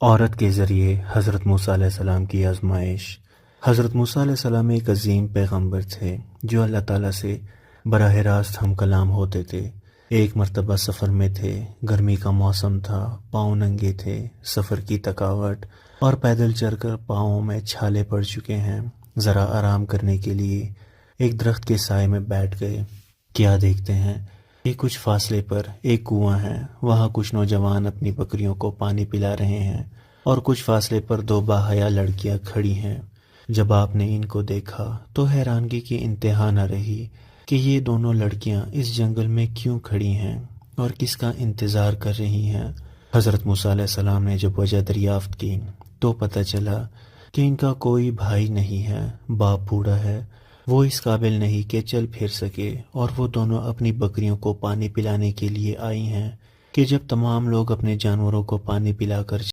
عورت کے ذریعے حضرت موسیٰ علیہ السلام کی آزمائش۔ حضرت موسیٰ علیہ السلام ایک عظیم پیغمبر تھے جو اللہ تعالیٰ سے براہ راست ہم کلام ہوتے تھے۔ ایک مرتبہ سفر میں تھے، گرمی کا موسم تھا، پاؤں ننگے تھے، سفر کی تھکاوٹ اور پیدل چل کر پاؤں میں چھالے پڑ چکے ہیں۔ ذرا آرام کرنے کے لیے ایک درخت کے سائے میں بیٹھ گئے۔ کیا دیکھتے ہیں کہ کچھ فاصلے پر ایک کنواں ہے، وہاں کچھ نوجوان اپنی بکریوں کو پانی پلا رہے ہیں اور کچھ فاصلے پر دو باحیا لڑکیاں کھڑی ہیں۔ جب آپ نے ان کو دیکھا تو حیرانگی کی انتہا نہ رہی کہ یہ دونوں لڑکیاں اس جنگل میں کیوں کھڑی ہیں اور کس کا انتظار کر رہی ہیں۔ حضرت موسیٰ علیہ السلام نے جب وجہ دریافت کی تو پتہ چلا کہ ان کا کوئی بھائی نہیں ہے، باپ بوڑھا ہے، وہ اس قابل نہیں کہ چل پھر سکے، اور وہ دونوں اپنی بکریوں کو پانی پلانے کے لیے آئی ہیں کہ جب تمام لوگ اپنے جانوروں کو پانی پلا کر